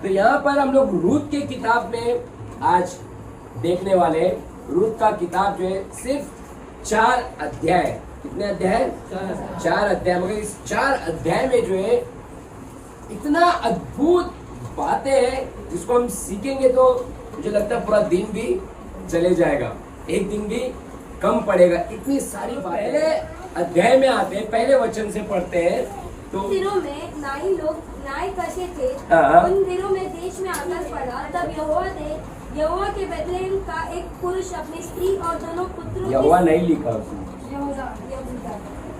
तो यहाँ पर हम लोग रूत के किताब में आज देखने वाले हैं। रूत का किताब जो है सिर्फ 4 अध्याय, कितने अध्याय? 4 अध्याय। मगर इस 4 अध्याय में जो है इतना अद्भुत बातें हैं जिसको हम सीखेंगे तो मुझे लगता है पूरा दिन भी चले जाएगा, एक दिन भी कम पड़ेगा। इतनी सारी पहले अध्याय में आते हैं, पहले वचन से पढ़ते हैं। तो दिनों में नाई लोग न्याय करते थे। हाँ। उन दिनों में देश में आकाश पड़ा। तब यहोवा के बेथलेहम का एक पुरुष अपनी स्त्री और दोनों पुत्रों यहोवा नहीं लिखा उसमें,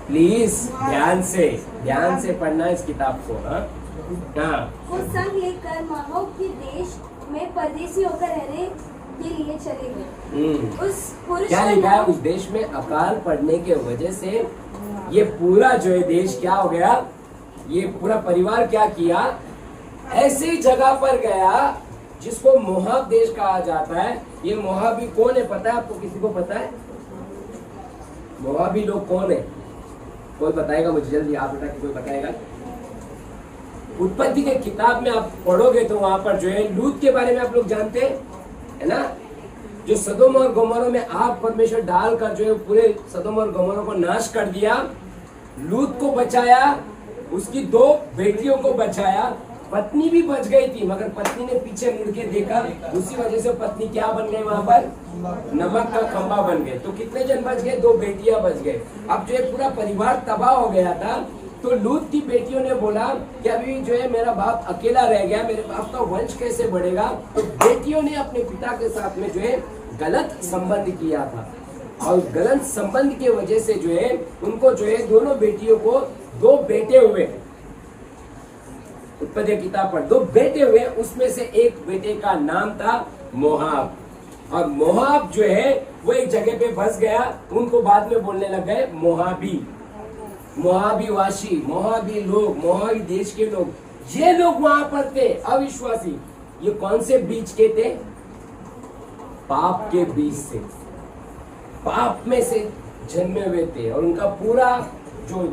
प्लीज ध्यान से पढ़ना इस किताब को। हाँ वो संग लेकर माहो के देश में परदेसी होकर रहने के लिए चले गए। उस पुरुष क्या लिखा है? उस देश में अकाल पड़ने के वजह से ये पूरा जो है देश क्या हो गया, ये पूरा परिवार क्या किया, ऐसी जगह पर गया जिसको मोआब देश कहा जाता है। ये मोआबी कौन है पता है आपको? किसी को पता है मोआबी लोग कौन है? कोई बताएगा मुझे जल्दी, आप बेटा कोई बताएगा? उत्पत्ति के किताब में आप पढ़ोगे तो वहां पर जो है लूत के बारे में आप लोग जानते हैं, है ना? जो सदोम और गोमोरा में आग परमेश्वर डालकर जो है पूरे सदोम और गोमोरा को नाश कर दिया, लूत को बचाया, उसकी 2 बेटियों को बचाया। पत्नी भी बच गई थी मगर पत्नी ने पीछे मुड़ के देखा, उसी वजह से पत्नी क्या बन गई वहां पर? नमक का खंबा बन गए। तो कितने जन बच गए? 2 बेटियां बच गए। अब जो है पूरा परिवार तबाह हो गया था। तो लूत की बेटियों ने बोला कि अभी जो है मेरा बाप अकेला रह गया, मेरे बाप का वंश कैसे बढ़ेगा? तो बेटियों ने अपने पिता के साथ में जो है गलत संबंध किया था, और गलत संबंध की वजह से जो है उनको जो है दोनों बेटियों को 2 बेटे हुए। उत्पत्ति किताब पर 2 बेटे हुए, उसमें से एक बेटे का नाम था मोआब। और मोआब जो है वो एक जगह पे बस गया, उनको बाद में बोलने लग गए मोआबी, मोआबी वासी, मोआबी लोग, मोआबी देश के लोग। ये लोग वहां पर थे अविश्वासी। ये कौन से बीज के थे? पाप के बीज से, पाप में से जन्मे हुए थे। और उनका पूरा जो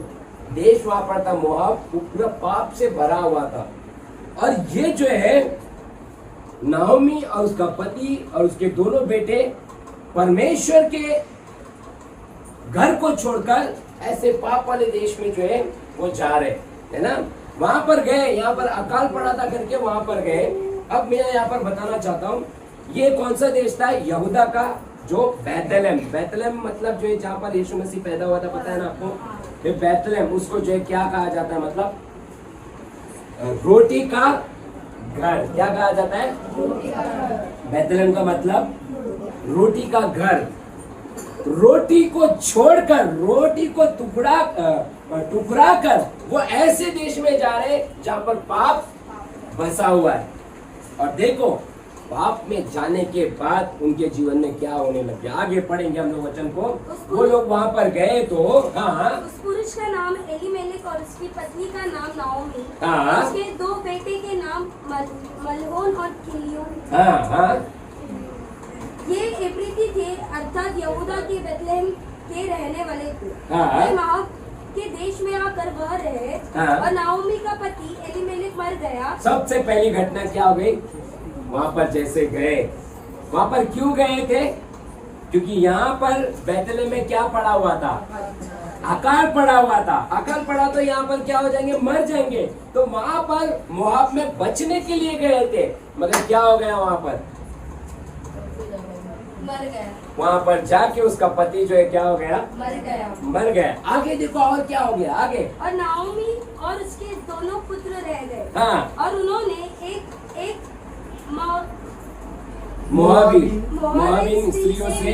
देश वहां पर था मोआब, वो पूरा पाप से भरा हुआ था। और ये जो है नाओमी और उसका पति और उसके दोनों बेटे परमेश्वर के घर को छोड़कर ऐसे पाप वाले देश में जो है वो जा रहे है ना। वहां पर गए, यहाँ पर अकाल पड़ा था करके वहां पर गए। अब मैं यहाँ पर बताना चाहता हूँ ये कौन सा देश था? यहूदा का जो बैतलहम, बैतलहम मतलब जो है जहाँ पर यीशु मसीह पैदा हुआ था, पता है ना आपको? ये बैतलहम, उसको जो है क्या कहा जाता है? मतलब रोटी का घर। क्या कहा जाता है? बैतलहम का मतलब रोटी का घर। रोटी को छोड़कर, रोटी को टुकरा कर वो ऐसे देश में जा रहे जहां पर पाप बसा हुआ है। और देखो पाप में जाने के बाद उनके जीवन में क्या होने लग गया, आगे पढ़ेंगे हम लोग वचन को। वो लोग वहां पर गए तो उस पुरुष का नाम एलीमेलेक और उसकी पत्नी का नाम नाओमी, उसके 2 बेटे के नाम मलहोन और किलियोन। ये इब्रिती थे, अर्थात यहूदा के बेथलेहम के रहने वाले थे। वे मोआब के देश में आकर वह रहे। और नाओमी का पति एलीमेलेक मर गया। सबसे पहली घटना क्या हो गई? वहां पर जैसे गए, वहां पर क्यों गए थे? क्योंकि यहाँ पर बैतलहम में क्या पड़ा हुआ था? अकाल पड़ा हुआ था। अकाल पड़ा तो यहाँ पर क्या हो जाएंगे? मर जाएंगे। तो वहां पर मोआब में बचने के लिए गए थे, मगर क्या हो गया? वहां पर मर गया। वहां पर जाके उसका पति जो है क्या हो गया? मर गया। आगे देखो और क्या हो गया आगे? और नाओमी और उसके दोनों पुत्र रह गए। और उन्होंने एक मोआबी स्त्रियों से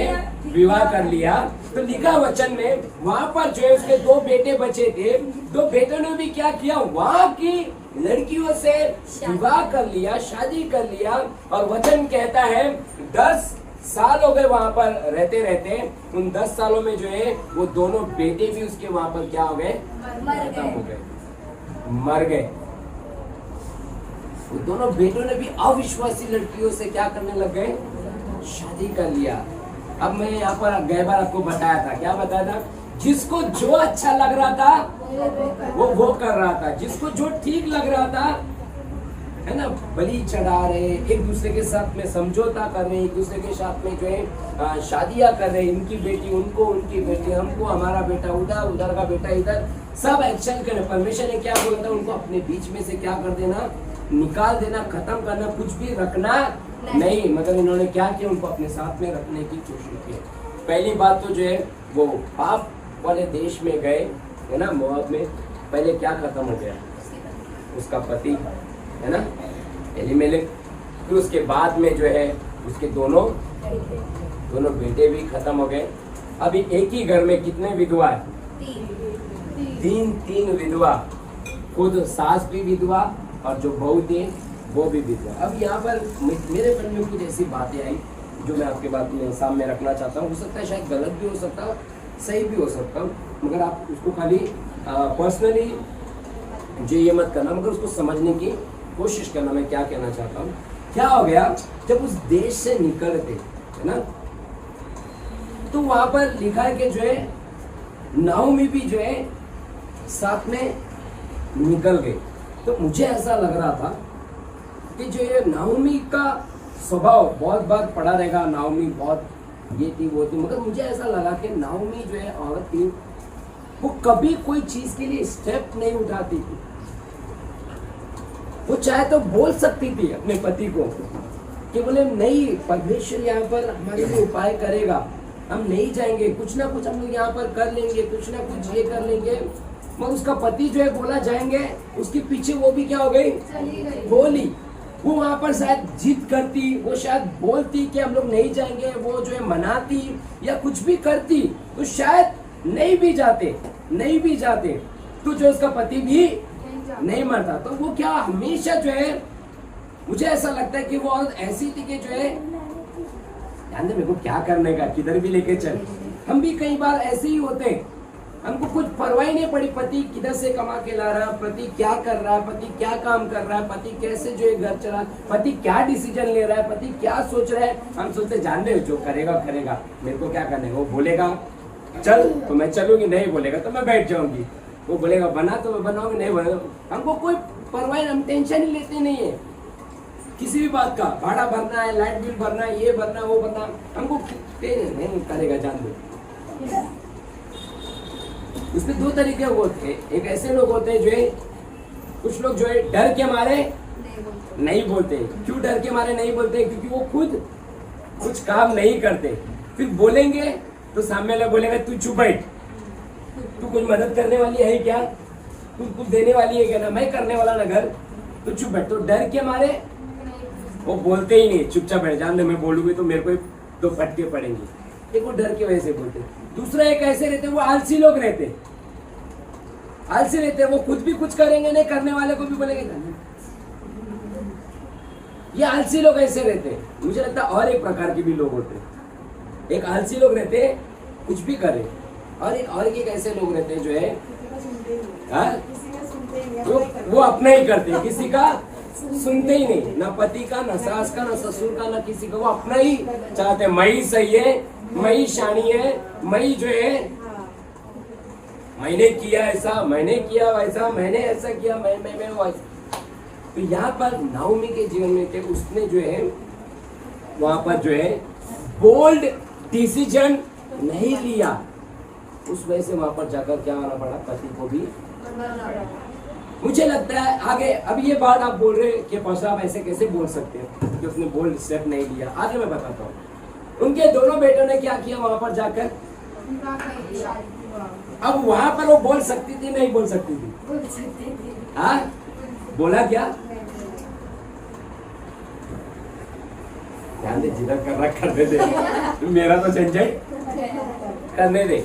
विवाह कर लिया। तो लिखा वचन में वहां पर जो है उसके 2 बेटे बचे थे। 2 बेटों ने भी क्या किया? वहां की लड़कियों से विवाह कर लिया, शादी कर लिया। और वचन कहता है 10 साल हो गए वहां पर रहते रहते। उन 10 सालों में जो है वो दोनों बेटे भी उसके वहां पर क्या हो गए? खत्म हो गए, मर गए। वो दोनों बेटों ने भी अविश्वासी लड़कियों से क्या करने लग गए? शादी कर लिया। अब मैं यहाँ पर गए बार आपको बताया था, क्या बताया था? जिसको जो अच्छा लग रहा था वो कर रहा था, जिसको जो ठीक लग रहा था है ना, बलि चढ़ा रहे, एक दूसरे के साथ में समझौता कर रहे, एक दूसरे के साथ में जो है शादियां कर रहे, इनकी बेटी उनको, उनकी बेटी हमको, हमारा बेटा उधर, उधर का बेटा इधर, सब एक्शन कर रहे। परमेश्वर ने क्या बोला था उनको, अपने बीच में से क्या कर देना, निकाल देना, खत्म करना, कुछ भी रखना नहीं। मगर इन्होंने क्या किया, उनको अपने साथ में रखने की कोशिश की। पहली बात तो जो है वो पाप वाले देश में गए, है ना, मोआब में। पहले क्या खत्म हो गया, उसका पति, है ना, एलीमेलेक। फिर उसके बाद में जो है उसके दोनों बेटे भी खत्म हो गए। अभी एक ही घर में कितने विधवा है, तीन विधवा, खुद सास भी विधवा और जो बहू थी वो भी विधवा। अब यहाँ पर मेरे मन में कुछ ऐसी बातें आई जो मैं आपके बात में सामने रखना चाहता हूँ। हो सकता है शायद गलत भी हो सकता है, सही भी हो सकता हूँ, मगर आप उसको खाली पर्सनली जो ये मत करना, मगर उसको समझने की कोशिश करना। मैं क्या कहना चाहता हूँ, क्या हो गया जब उस देश से निकले थे, है ना, तो वहां पर लिखा है कि जो है नाओमी भी जो है साथ में निकल गए। तो मुझे ऐसा लग रहा था कि जो ये नाओमी का स्वभाव बहुत बार पड़ा रहेगा, नाओमी बहुत ये थी वो थी, मगर मुझे ऐसा लगा कि नाओमी जो है औरत थी, वो कभी कोई चीज के लिए स्टेप नहीं उठाती थी। वो चाहे तो बोल सकती थी अपने पति को कि बोले नहीं, परमेश्वर यहाँ पर हमारे लिए उपाय करेगा, हम नहीं जाएंगे, कुछ ना कुछ हम लोग यहाँ पर कर लेंगे, कुछ ना कुछ ये कर लेंगे। मगर उसका पति जो है बोला जाएंगे, उसके पीछे वो भी क्या हो गई, बोली। वो वहां पर शायद जिद करती, वो शायद बोलती कि हम लोग नहीं जाएंगे, वो जो है मनाती या कुछ भी करती, तो शायद नहीं भी जाते तो जो उसका पति भी नहीं मरता। तो वो क्या हमेशा जो है, मुझे ऐसा लगता है कि वो औरत ऐसी थी कि जो है ध्यान दे, मेरे को क्या करने का, किधर भी लेके चल। हम भी कई बार ऐसे ही होते हैं, हमको कुछ परवाह नहीं पड़ी पति किधर से कमा के ला रहा है, पति क्या कर रहा है, पति क्या काम कर रहा है, पति कैसे जो है घर चला, पति क्या डिसीजन ले रहा है, पति क्या सोच रहा है। हम सोचते जान रहे जो करेगा करेगा, मेरे को क्या करना है। वो बोलेगा चल तो मैं चलूंगी, नहीं बोलेगा तो मैं बैठ जाऊंगी, वो बोलेगा बना तो मैं बनाऊंगी, नहीं बना। हमको कोई परवाह, हम टेंशन ही लेते नहीं है किसी भी बात का। भाड़ा भरना है, लाइट बिल भरना है, ये भरना वो भरना, हमको नहीं करेगा, जान दो। उसमें दो तरीके होते हैं, एक ऐसे लोग होते हैं जो है, कुछ लोग जो है डर के मारे नहीं बोलते। क्यों डर के मारे नहीं बोलते? क्योंकि वो खुद कुछ काम नहीं करते। फिर बोलेंगे तो सामने वाला बोलेगा तू चुप बैठ, तू कुछ मदद करने वाली है क्या, तू कुछ देने वाली है क्या, ना मैं करने वाला ना घर, तू चुप बैठ। तो डर के मारे वो बोलते ही नहीं, चुपचाप बैठ, जान दे मैं बोलूंगी तो मेरे को दो फटके पड़ेंगे। एक वो डर की वजह से बोलते। दूसरा एक ऐसे रहते, वो आलसी लोग रहते, आलसी रहते, वो खुद भी कुछ करेंगे नहीं, करने वाले को भी बोलेंगे। ये आलसी लोग ऐसे रहते। मुझे लगता है और एक प्रकार के भी लोग होते, एक आलसी लोग रहते कुछ भी करे, और एक ऐसे लोग रहते जो है वो अपना ही करते, किसी का सुनते ही नहीं, ना पति का, ना सास का, ना ससुर का, ना किसी का। वो अपना ही चाहते, मैं ही सही है, मैं ही शानी है, मैं ही जो है, मैंने किया ऐसा, मैंने किया वैसा, मैंने ऐसा किया, मैं वैसा। तो यहाँ पर नाओमी के जीवन में थे, उसने जो है वहां पर जो है बोल्ड डिसीजन नहीं लिया, उस वजह से वहां पर जाकर क्या होना पड़ा, पति को भी। मुझे लगता है आगे, अब ये बात आप बोल रहे कि पास्टर आप ऐसे कैसे बोल सकते हैं कि उसने बोल्ड स्टेप नहीं लिया। आगे मैं बताता हूँ। उनके दोनों बेटों ने क्या किया वहां पर जाकर, अब वहां पर वो बोल सकती थी, नहीं बोल सकती थी? हाँ, बोला क्या? ध्यान दे, जिधर कर रहा करने दे, मेरा तो झंझट करने दे।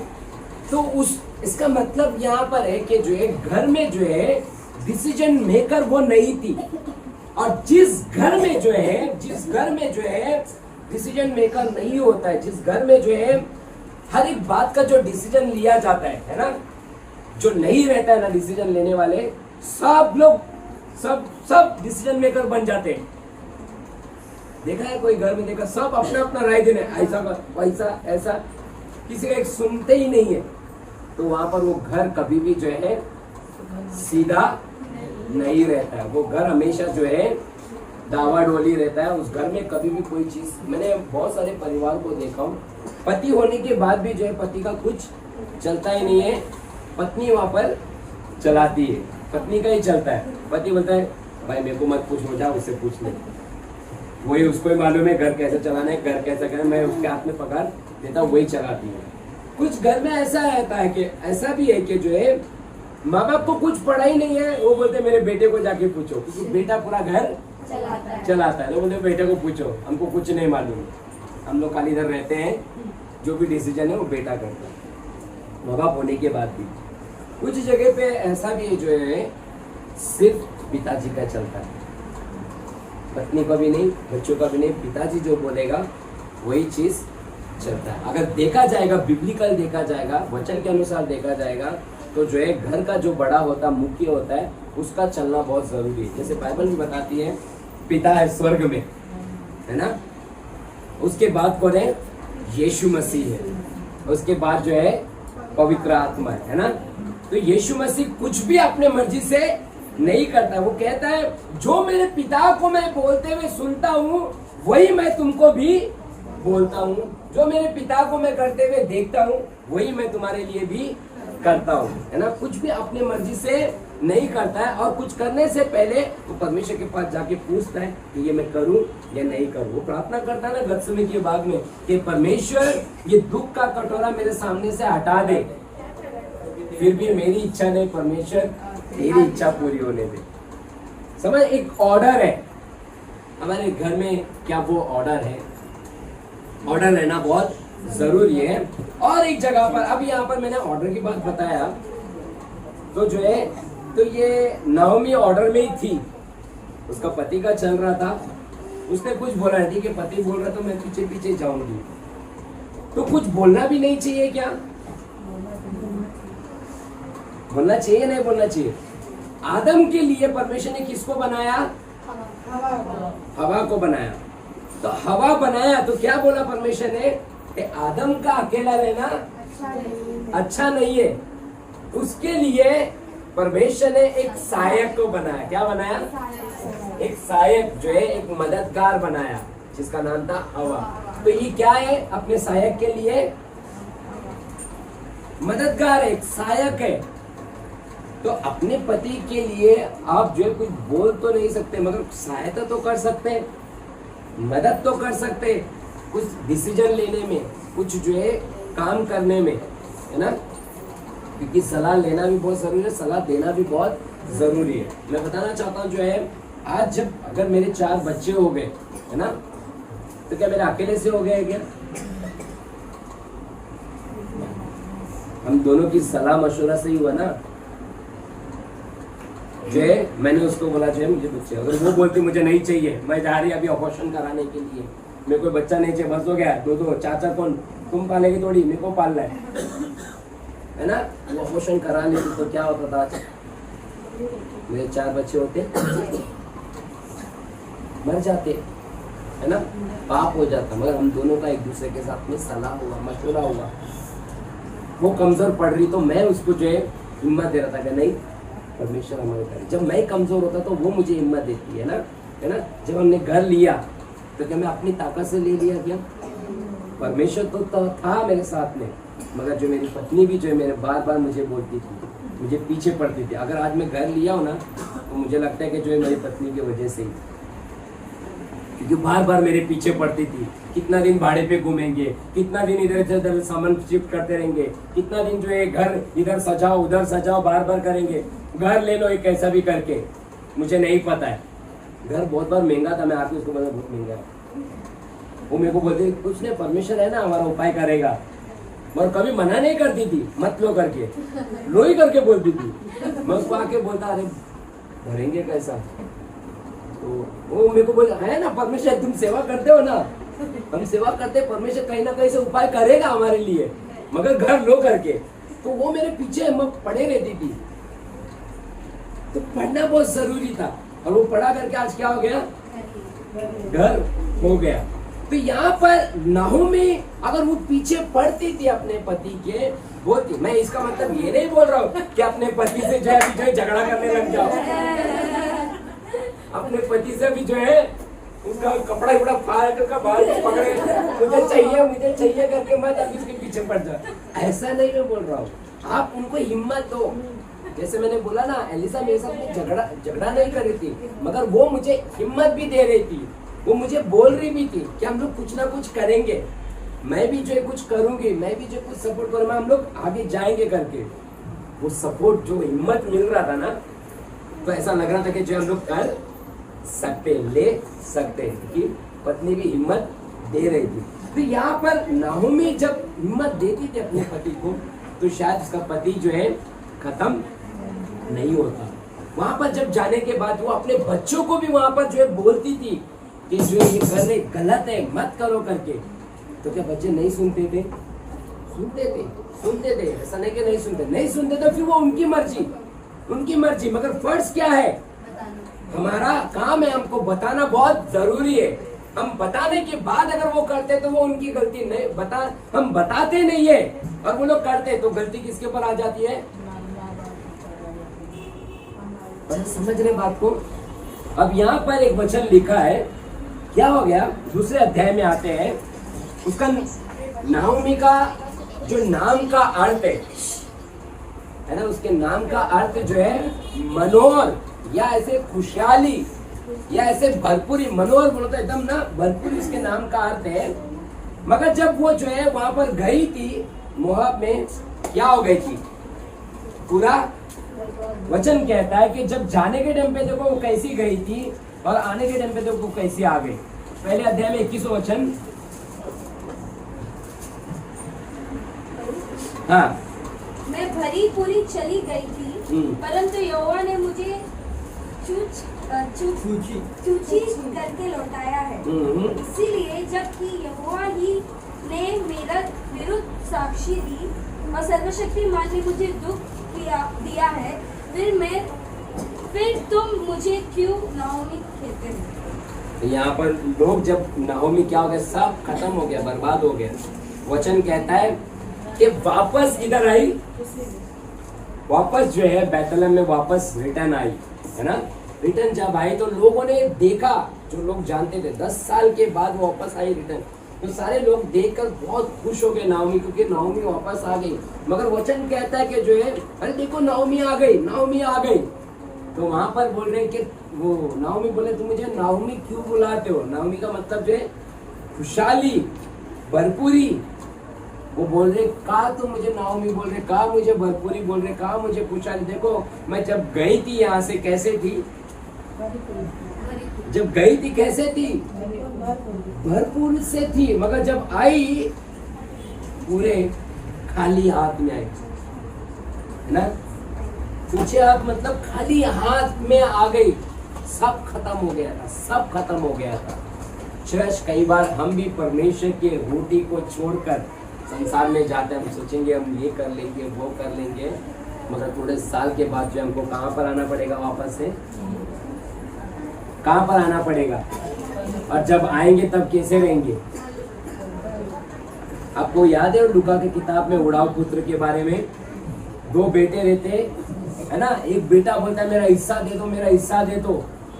तो इसका मतलब यहाँ पर है कि जो है घर में जो है डिसीजन मेकर वो नहीं थी, और जिस घर में जो है डिसीजन मेकर नहीं होता है, जिस घर में जो है हर एक बात का जो डिसीजन लिया जाता है ना, जो नहीं रहता है ना डिसीजन लेने वाले, सब लोग सब डिसीजन मेकर बन जाते हैं। देखा है कोई घर में, देखा सब अपना अपना राय देने, ऐसा वैसा ऐसा, किसी का एक सुनते ही नहीं है। तो वहां पर वो घर कभी भी जो है सीधा नहीं रहता है, वो घर हमेशा जो है दावा डोली रहता है उस घर में। कभी भी कोई चीज, मैंने बहुत सारे परिवार को देखा हूँ, पति होने के बाद भी जो है पति का कुछ चलता ही नहीं है, पत्नी वहां पर चलाती है, पत्नी का ही चलता है। पति बोलता है भाई मेरे को मत पूछ, हो जा उससे पूछ ले, वही उसको ही मालूम है घर कैसे चलाना है, घर कैसे करना है, मैं उसके हाथ में पकड़ देता हूँ, वही चलाती है। कुछ घर में ऐसा रहता है कि ऐसा भी है कि जो है माँ बाप को कुछ पढ़ा ही नहीं है, वो बोलते मेरे बेटे को जाके पूछो, क्योंकि बेटा पूरा घर चलाता है। तो बोलते बेटे को पूछो, हमको कुछ नहीं मालूम, हम लोग खाली इधर रहते हैं, जो भी डिसीजन है वो बेटा करता है। माँ बाप होने के बाद भी कुछ जगह पे ऐसा भी जो है सिर्फ पिताजी का चलता है, पत्नी का भी नहीं, बच्चों का भी नहीं, पिताजी जो बोलेगा वही चीज चलता है। अगर देखा जाएगा, बिब्लिकल देखा जाएगा, वचन के अनुसार देखा जाएगा, तो जो है घर का जो बड़ा होता, मुख्य होता है, उसका चलना बहुत जरूरी है। जैसे बाइबल भी बताती है पिता है स्वर्ग में, है ना, उसके बाद कौन है, यीशु मसीह है, उसके बाद जो है पवित्र आत्मा है ना। तो यीशु मसीह कुछ भी अपने मर्जी से नहीं करता, वो कहता है जो मेरे पिता को मैं बोलते हुए सुनता हूँ वही मैं तुमको भी बोलता हूँ, जो मेरे पिता को मैं करते हुए देखता हूँ वही मैं तुम्हारे लिए भी करता हूँ, है ना। कुछ भी अपने मर्जी से नहीं करता है, और कुछ करने से पहले वो परमेश्वर के पास जाके पूछता है कि ये मैं करूँ या नहीं करूँ। वो प्रार्थना करता है ना गत्समनी के बाग में कि परमेश्वर ये दुख का कटोरा मेरे सामने से हटा दे, फिर भी मेरी इच्छा नहीं, परमेश्वर तेरी इच्छा पूरी होने दे। समझ, एक ऑर्डर है हमारे घर में, क्या वो ऑर्डर है? ऑर्डर रहना बहुत जरूरी है। और एक जगह पर, अब यहाँ पर मैंने ऑर्डर की बात बताया, तो जो है, तो ये नाओमी ऑर्डर में ही थी, उसका पति का चल रहा था, उसने कुछ बोला नहीं कि पति बोल रहा तो मैं पीछे पीछे जाऊंगी, तो कुछ बोलना भी नहीं चाहिए क्या? बोलना चाहिए नहीं बोलना चाहिए? आदम के लिए परमेश्वर ने किसको बनाया? हवा को बनाया। तो हवा बनाया तो क्या बोला परमेश्वर ने कि आदम का अकेला रहना अच्छा नहीं है, उसके लिए परमेश्वर ने एक सहायक को बनाया। क्या बनाया? एक सहायक जो है, एक मददगार बनाया, जिसका नाम था हवा। तो ये क्या है? अपने सहायक के लिए मददगार, एक सहायक है। तो अपने पति के लिए आप जो है कुछ बोल तो नहीं सकते, मगर सहायता तो कर सकते, मदद तो कर सकते, कुछ डिसीजन लेने में, कुछ जो है काम करने में, है ना। क्योंकि सलाह लेना भी बहुत जरूरी है, सलाह देना भी बहुत जरूरी है। मैं बताना चाहता हूँ जो है, आज जब अगर मेरे 4 बच्चे हो गए, है ना, तो क्या मेरे अकेले से हो गए क्या? हम दोनों की सलाह मशवरा से ही हुआ ना। जो है मैंने उसको बोला जो है मुझे बच्चे, अगर वो बोलती मुझे नहीं चाहिए, मैं जा रही अभी ऑपरेशन कराने के लिए, मेरे को बच्चा नहीं चाहिए, बस हो गया, 2 4 कौन तुम पालेगी, थोड़ी मेरे को पालना है ना। वो ऑपरेशन करा लेती तो क्या होता था, मेरे 4 बच्चे होते मर जाते, है ना, पाप हो जाता। मगर हम दोनों का एक दूसरे के साथ में सलाह हुआ, मशवरा हुआ। वो कमजोर पड़ रही तो मैं उसको जो है हिम्मत दे रहा था कि नहीं, परमेश्वर हमारे करे। जब मैं कमजोर होता तो वो मुझे हिम्मत देती है ना, है ना। जब हमने घर लिया तो क्या मैं अपनी ताकत से ले लिया क्या? परमेश्वर तो था मेरे साथ में, मगर जो मेरी पत्नी भी जो है मेरे बार बार मुझे बोलती थी, मुझे पीछे पड़ती थी। अगर आज मैं घर लिया हूँ ना, तो मुझे लगता है कि जो है मेरी पत्नी की वजह से ही, क्योंकि बार बार मेरे पीछे पड़ती थी। कितना दिन भाड़े पे घूमेंगे, कितना दिन इधर से उधर सामान शिफ्ट करते रहेंगे, कितना दिन जो है घर इधर सजाओ उधर सजाओ बार बार करेंगे। घर ले लो एक कैसा भी करके, मुझे नहीं पता है। घर बहुत बार महंगा था, मैं आके उसको बोला बहुत महंगा है। वो मेरे को बोलते कुछ नहीं, परमेश्वर है ना हमारा उपाय करेगा, और कभी मना नहीं करती थी, मत लो करके, लो ही करके बोलती थी। मैं उसको आके बोलता अरे भरेंगे कैसा, तो वो मेरे को बोल है ना परमेश्वर, तुम सेवा करते हो ना, हम सेवा करते, परमेश्वर कहीं ना कहीं से उपाय करेगा हमारे लिए, मगर घर लो करके। तो वो मेरे पीछे पड़े रहती थी, तो पढ़ना बहुत जरूरी था, और वो पढ़ा करके आज क्या हो गया, घर हो गया। तो यहाँ पर नाहोमी अगर वो पीछे पड़ती थी अपने पति के, बोलती, मैं इसका मतलब ये नहीं बोल रहा हूँ कि अपने पति से जो है झगड़ा करने लग जाओ, अपने पति से भी जो है उसका कपड़ा वपड़ा फाड़ कर बाहर पकड़े, मुझे चाहिए करके मत अभी उसके पीछे पड़ जाए। ऐसा नहीं मैं बोल रहा हूँ, आप उनको हिम्मत दो। जैसे मैंने बोला ना, एलिसा मेरे साथ झगड़ा नहीं कर रही थी, मगर वो मुझे हिम्मत भी दे रही थी, वो मुझे बोल रही भी थी कि हम लोग कुछ ना कुछ करेंगे, मैं भी जो है कुछ करूंगी, मैं भी जो कुछ सपोर्ट करूंगा, हम लोग आगे जाएंगे करके। वो सपोर्ट जो हिम्मत मिल रहा था ना, तो ऐसा लग रहा था कि जो हम लोग कर सकते, ले सकते, कि पत्नी भी हिम्मत दे रही थी। तो यहाँ पर नाहोमी जब हिम्मत देती थी अपने पति को, तो शायद उसका पति जो है खत्म नहीं होता। वहां पर जब जाने के बाद वो अपने बच्चों को भी वहां पर जो है बोलती थी कि जो ये कर रहे गलत है, मत करो करके। तो क्या बच्चे नहीं सुनते थे? सुनते थे। ऐसा नहीं कि नहीं सुनते तो फिर वो उनकी मर्जी। मगर फर्ज क्या है? हमारा काम है हमको बताना बहुत जरूरी है। हम बताने के बाद अगर वो करते तो वो उनकी गलती नहीं, हम बताते नहीं है और वो लोग करते, तो गलती किसके ऊपर आ जाती है? समझ रहे बात को? अब यहाँ पर एक वचन लिखा है, क्या हो गया? दूसरे अध्याय में आते हैं। उसका नाहोमी का जो नाम का अर्थ है ना, उसके नाम का अर्थ जो है मनोहर, या ऐसे खुशहाली, या ऐसे भरपूरी। मनोहर बोलो तो एकदम ना भरपूरी उसके नाम का अर्थ है। मगर जब वो जो है वहां पर गई थी मोआब में, क्या हो गई थी? पूरा वचन कहता है कि जब जाने के टाइम पे देखो वो कैसी गई थी और आने के टाइम पे देखो वो कैसी आ गई। पहले अध्याय में 21 वचन। हाँ, मैं भरी पूरी चली गई थी, परंतु यहोवा ने मुझे चूची करके लौटाया है। इसीलिए जबकि यहोवा ही ने मेरा विरुद्ध साक्षी दी और सर्वशक्तिमान ने मुझे दुख दिया है, फिर तुम मुझे क्यों नाहोमी कहते हो? यहाँ पर लोग जब नाहोमी क्या हो गया, सब खत्म हो गया, बर्बाद हो गया। वचन कहता है कि वापस इधर आई, वापस जो है बैतलहम में वापस रिटर्न आई, है ना। रिटर्न जब आई तो लोगों ने देखा, जो लोग जानते थे 10 साल के बाद वो वापस आई रिटर्न, तो सारे लोग देखकर बहुत खुश हो गए नाहोमी, क्योंकि नाहोमी वापस आ गई। मगर वचन कहता है कि जो है, अरे देखो नाहोमी आ गई। तो वहां पर बोल रहे हैं कि वो नाहोमी बोले, तुम मुझे नाहोमी क्यों बुलाते हो? नाहोमी का मतलब जो है खुशहाली, भरपूरी। वो बोल रहे कहा तुम मुझे नाहोमी बोल रहे, कहा मुझे भरपूरी बोल रहे, कहा मुझे खुशहाली। देखो मैं जब गई थी यहाँ से कैसे थी, जब गई थी कैसे थी, भरपूर से थी, मगर जब आई पूरे खाली हाथ में आई, है ना। पूछे हाथ मतलब खाली हाथ में आ गई, सब खत्म हो गया था। चर्च, कई बार हम भी परमेश्वर के रोटी को छोड़कर संसार में जाते हैं, हम सोचेंगे हम ये कर लेंगे, वो कर लेंगे, मगर थोड़े साल के बाद जो हमको कहाँ पर आना पड़ेगा? वापस से कहाँ पर आना पड़ेगा? और जब आएंगे तब कैसे रहेंगे? आपको याद है लूका की किताब में उड़ाऊ पुत्र के बारे में? 2 बेटे रहते, है ना। एक बेटा बोलता है मेरा हिस्सा दे दो,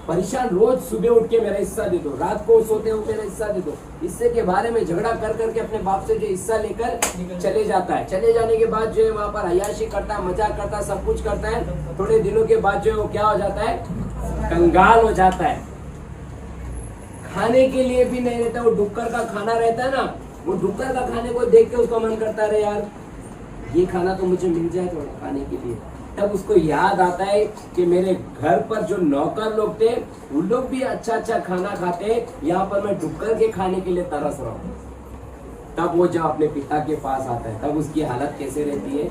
परेशान, रोज सुबह उठ के मेरा हिस्सा दे दो, रात को सोते हो मेरा हिस्सा दे दो। हिस्से के बारे में झगड़ा कर करके अपने बाप से जो हिस्सा लेकर चले जाता है। चले जाने के बाद जो है वहां पर अय्याशी करता है, मजाक करता है, सब कुछ करता है। थोड़े दिनों के बाद जो है वो क्या हो जाता है? कंगाल हो जाता है। खाने के लिए भी नहीं रहता, वो डुक्कर का खाना रहता है ना, वो डुक्कर का खाने को देख के उसका मन करता है, यार ये खाना तो मुझे मिल जाए थोड़ा खाने के लिए। तब उसको याद आता है कि मेरे घर पर जो नौकर लोग थे वो लोग भी अच्छा खाना खाते, यहाँ पर मैं डुक्कर के खाने के लिए तरस रहा हूँ। तब वो जब अपने पिता के पास आता है, तब उसकी हालत कैसे रहती है?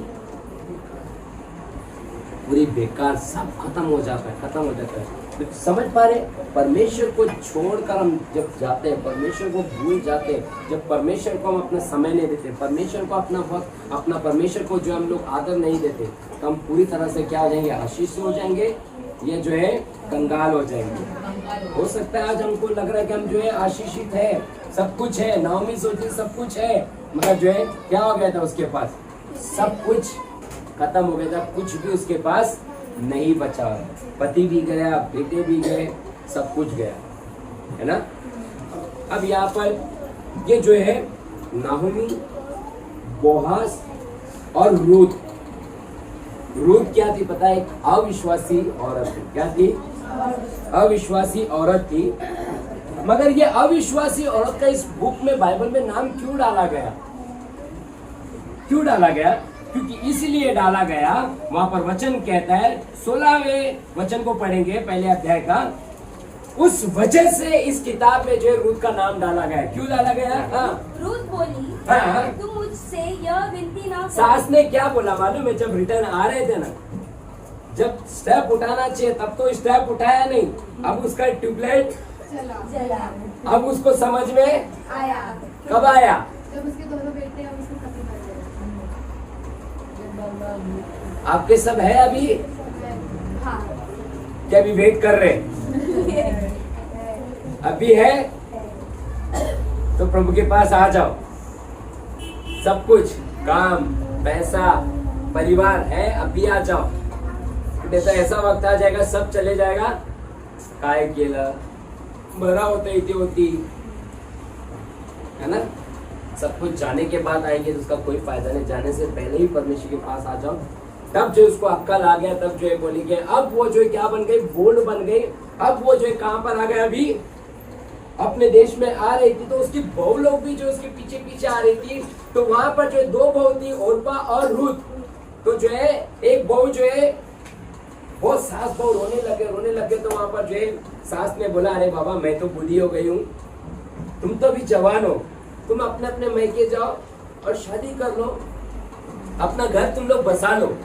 पूरी बेकार, सब खत्म हो जाता है। तो समझ पा रहे? परमेश्वर को छोड़कर हम जब जाते हैं, परमेश्वर को भूल जाते हैं, जब परमेश्वर को हम अपना समय नहीं देते, परमेश्वर को अपना वक्त, अपना परमेश्वर को जो हम लोग आदर नहीं देते, तो हम पूरी तरह से क्या हो जाएंगे? आशीष हो जाएंगे, ये जो है कंगाल हो जाएंगे। हो सकता है आज हमको लग रहा है कि हम जो है आशीषित है, सब कुछ है, नाहोमी सोची सब कुछ है, मगर जो है क्या हो गया था उसके पास? सब कुछ खत्म हो गया था, कुछ भी उसके पास नहीं बचा। पति भी गया, बेटे भी गए, सब कुछ गया, है ना। अब यहाँ पर ये जो है नाहोमी, बोआज और रूथ। रूथ क्या थी पता है? एक अविश्वासी औरत थी। क्या थी? अविश्वासी औरत थी। मगर ये अविश्वासी औरत का इस बुक में, बाइबल में नाम क्यों डाला गया? क्यों डाला गया? क्योंकि इसलिए डाला गया, वहां पर वचन कहता है, 16वें वचन को पढ़ेंगे, पहले अध्याय का। उस वजह से इस किताब में जो है रूथ का नाम डाला गया। क्यों डाला गया? हाँ। रूथ बोली, हाँ। तुम मुझसे यह विनती ना करो। सास ने क्या बोला मालूम है? जब रिटर्न आ रहे थे ना, जब स्टेप उठाना चाहिए तब तो स्टेप उठाया नहीं। अब उसका ट्यूबलाइट जला। अब उसको समझ में आया। कब आया? जब उसके दोनों बेटे और उसके पति मर गए। आपके सब है अभी? हाँ। क्या अभी वेट कर रहे? अभी है तो प्रभु के पास आ जाओ। सब कुछ, काम, पैसा, परिवार है, अभी आ जाओ। नहीं तो ऐसा वक्त आ जाएगा सब चले जाएगा, काय केलं, बरा होता इथे होती, है ना। सब कुछ जाने के बाद आएंगे तो उसका कोई फायदा नहीं। जाने से पहले ही परमेश्वर के पास आ जाओ। तब जो उसको अक्कल आ गया, तब जो है बोली गई। अब वो जो है क्या बन गई? बोल्ड बन गई। अब वो जो है कहाँ पर आ गया? अभी अपने देश में आ रही थी, तो उसकी बहू लोग भी जो उसके पीछे पीछे आ रही थी। तो वहां पर जो दो बहू थी, ओर्पा और रूथ। तो जो है एक बहू जो है वो सास बहू रोने लगे। तो वहां पर जो है सास ने बोला, अरे बाबा मैं तो बूढ़ी हो गई हूँ, तुम तो भी जवान हो, तुम अपने अपने मैके जाओ और शादी कर लो, अपना घर तुम लोग बसा लो।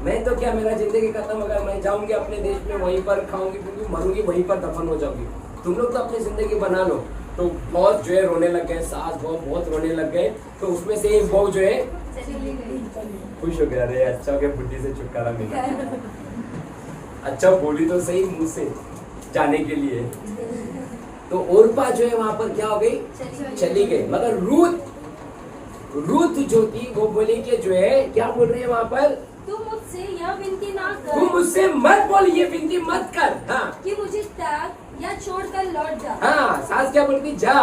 मैं तो क्या, मेरा जिंदगी खत्म हो गया, मैं जाऊंगी अपने देश में, वहीं पर खाऊंगी पीऊंगी, मरूंगी, वहीं पर दफन हो जाऊंगी। तुम लोग तो अपनी जिंदगी बना लो। तो बहुत जो है रोने लग गए, सास बहू बहुत रोने लग गए। तो उसमें से एक बहू जो है खुश हो गया, अरे अच्छा हो गया, बुद्धि से छुटकारा मिला। अच्छा बोली तो सही मुंह से जाने के लिए। तो ओर्पा जो है वहां पर क्या हो गई? चली गई। मगर रूथ जो थी वो बोली कि जो है, क्या बोल रही है वहां पर? तुम मुझसे यह विनती ना कर, तुम मुझसे मत बोल, ये विनती मत कर। हाँ, कि मुझे त्याग या छोड़कर लौट जा। हाँ, सास क्या बोलती? जा।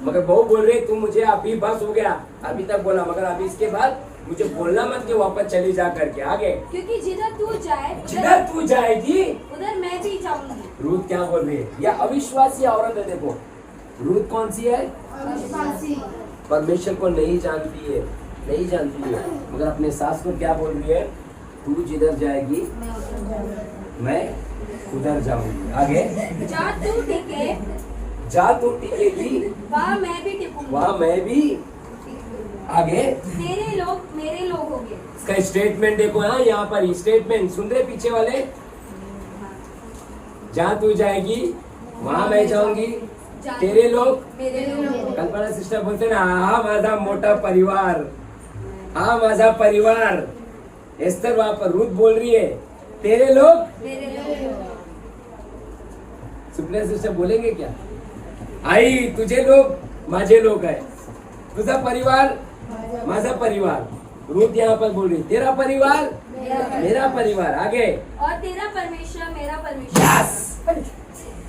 मगर बहू बोल रही, तुम मुझे अभी बस हो गया, अभी तक बोला, मगर अभी इसके बाद मुझे बोलना मत कि वापस चली जा करके आगे। क्योंकि जिधर तू जिधर तू जाएगी उधर मैं भी जाऊंगी। रूथ क्या बोल रही है? यह अविश्वासी औरत है। देखो रूथ कौन सी है? परमेश्वर को नहीं जानती है, मगर अपने सास को क्या बोल रही है? तू जिधर जाएगी मैं उधर जाऊंगी। आगे, जा तू टिकेगी वहाँ मैं भी टिकूंगी, वहाँ मैं भी। आगे, तेरे लोग मेरे लोग होंगे। इसका स्टेटमेंट देखो। हाँ, यहाँ पर स्टेटमेंट सुन रहे पीछे वाले? जहाँ तू जाएगी वहाँ मैं जाऊंगी, तेरे लोग मेरे लोग। कल्पना सिस्टर बोलते ना, हा माझा मोठा परिवार, हा माझा परिवार। एस्तर वहां पर रूथ बोल रही है, तेरे लोग मेरे लोग। सुप्रिया सिस्टर बोलेंगे क्या? आई तुझे लोग माझे लोग है, तुझा परिवार माझा परिवार। रूथ यहाँ पर बोल रही, तेरा परिवार मेरा परिवार। आगे, और तेरा परमेश्वर मेरा परमेश्वर। यस,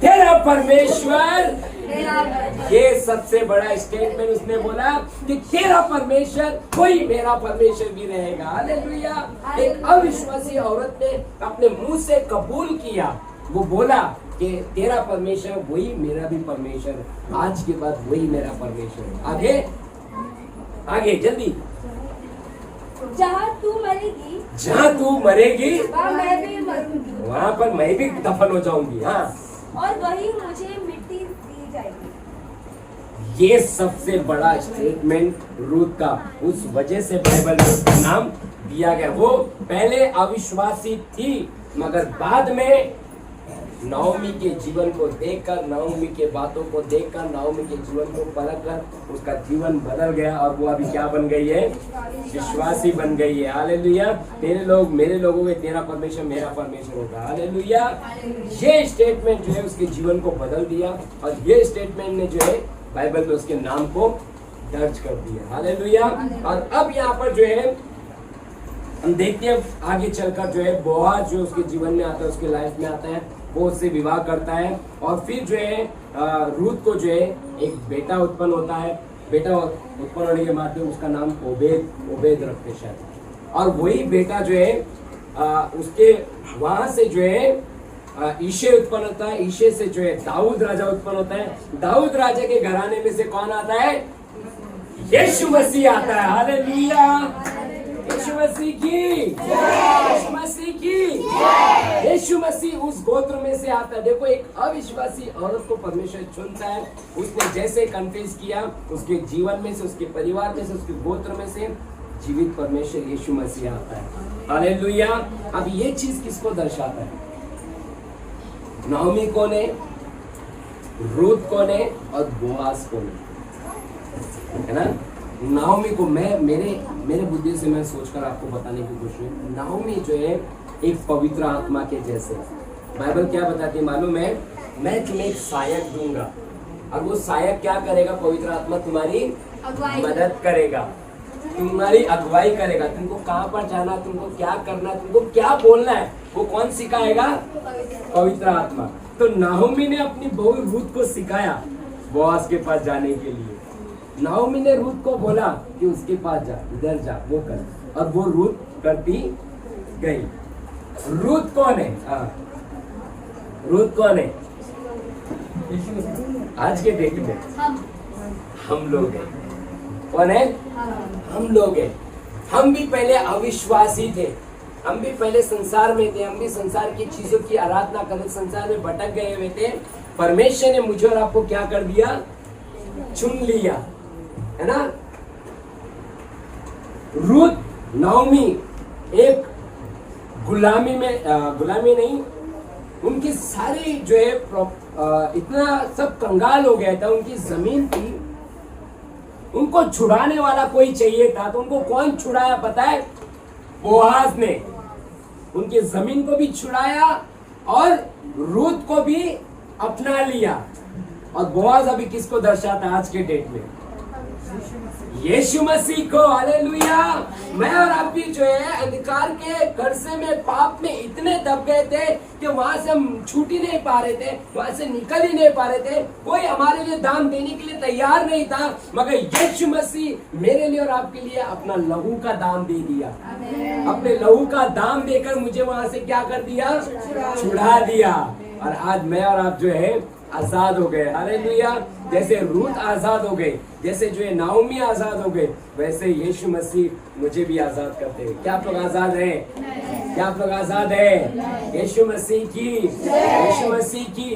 तेरा परमेश्वर। मेरा परमेश्वर। ये सबसे बड़ा स्टेटमेंट उसने बोला कि तेरा परमेश्वर, कोई मेरा परमेश्वर भी रहेगा। हालेलुया। एक अविश्वासी औरत ने अपने मुंह से कबूल किया, वो बोला कि तेरा परमेश्वर वही मेरा भी परमेश्वर, आज के बाद वही मेरा परमेश्वर। आगे आगे जल्दी। जहाँ तू मरेगी, जहाँ तू मरेगी वहाँ मैं भी मरूंगी, वहाँ पर मैं भी दफन हो जाऊंगी। हाँ, और वही मुझे मिट्टी दी जाएगी। ये सबसे बड़ा स्टेटमेंट रूथ का, उस वजह से बाइबल में उसका नाम दिया गया। वो पहले अविश्वासी थी, मगर बाद में नाओमी के जीवन को देखकर, नाओमी के बातों को देखकर, नाओमी के जीवन को परखकर उसका जीवन बदल गया और वो अभी क्या बन गई है? विश्वासी बन गई है। हालेलुया। तेरे लोग मेरे लोग होंगे, तेरा परमेश्वर मेरा परमेश्वर होगा। हालेलुया। ये स्टेटमेंट जो है उसके जीवन को बदल दिया और ये स्टेटमेंट ने जो है बाइबल में उसके नाम को दर्ज कर दिया। हालेलुया। और अब यहाँ पर जो है हम देखते हैं आगे चलकर जो है बोआज जो उसके जीवन में आता है, उसके लाइफ में आता है। वो उससे विवाह करता है और फिर जो है रूत को जो है एक बेटा उत्पन्न होता है। बेटा उत्पन्न होने के बाद उसका नाम ओबेद रखते शायद। और वही बेटा जो है उसके वहां से जो है ईशे उत्पन्न होता है। ईशे से जो है दाऊद राजा उत्पन्न होता है। दाऊद राजा के घराने में से कौन आता है? यीशु मसीह आता है। हालेलुया, यीशु मसीह की, यीशु मसीह की, यीशु मसीह उस गोत्र में से आता है। देखो, एक अविश्वासी औरत को परमेश्वर चुनता है। उसने जैसे कन्फेस किया, उसके जीवन में से, उसके परिवार में से, उसके गोत्र में से जीवित परमेश्वर यीशु मसीह आता है। हालेलुया। अब ये चीज किसको दर्शाता है? नाओमी कौन है, रूत कौन है और बोआज कौन है ना? नाओमी को मेरे बुद्धि से मैं सोचकर आपको बताने की कोशिश। नाओमी जो है एक पवित्र आत्मा के जैसे। बाइबल क्या बताती है मालूम है? मैं तुम्हें एक सहायक दूंगा और वो सहायक क्या करेगा? पवित्र आत्मा तुम्हारी मदद करेगा, तुम्हारी अगुवाई करेगा। तुमको कहाँ पर जाना, तुमको क्या करना, तुमको क्या बोलना है, वो कौन सिखाएगा? पवित्र आत्मा। तो नाओमी ने अपनी बहू रूत को सिखाया बोआज के पास जाने के लिए। नाओमी ने रूत को बोला कि उसके पास जा, इधर जा, वो कर, और वो रूत करती गई। रूत कौन है? रूत कौन है? आज के डेट में हम लोग हैं। कौन है? हम लोग हैं। हम भी पहले अविश्वासी थे, हम भी पहले संसार में थे, हम भी संसार की चीजों की आराधना करते संसार में भटक गए हुए थे। परमेश्वर ने मुझे और आपको क्या कर दिया? चुन लिया, है ना? रूत, नाओमी एक गुलामी नहीं, उनकी सारी जो है इतना सब कंगाल हो गया था। उनकी जमीन थी, उनको छुड़ाने वाला कोई चाहिए था। तो उनको कौन छुड़ाया पता है? बोआज ने उनकी जमीन को भी छुड़ाया और रूत को भी अपना लिया। और बोआज अभी किसको दर्शाता है आज के डेट में? यीशु मसीह को। हालेलुया। मैं और आप भी जो है अंधकार के घर से में पाप में इतने दब गए थे कि वहां से हम छूट ही नहीं पा रहे थे, वहां से निकल ही नहीं पा रहे थे। कोई हमारे लिए दाम देने के लिए तैयार नहीं था, मगर यीशु मसीह मेरे लिए और आपके लिए अपना लहू का दाम दे दिया। अपने लहू का दाम देकर मुझे वहां से क्या कर दिया? छुड़ा दिया। और आज मैं और आप जो है आजाद हो गए। हालेलुया। जैसे रूत आजाद हो गए, जैसे जो है नाओमी आजाद हो गए, वैसे यीशु मसीह मुझे भी आजाद करते हैं। क्या आप लोग आजाद हैं? क्या आप लोग आजाद हैं? यीशु मसीह की, यीशु मसीह की।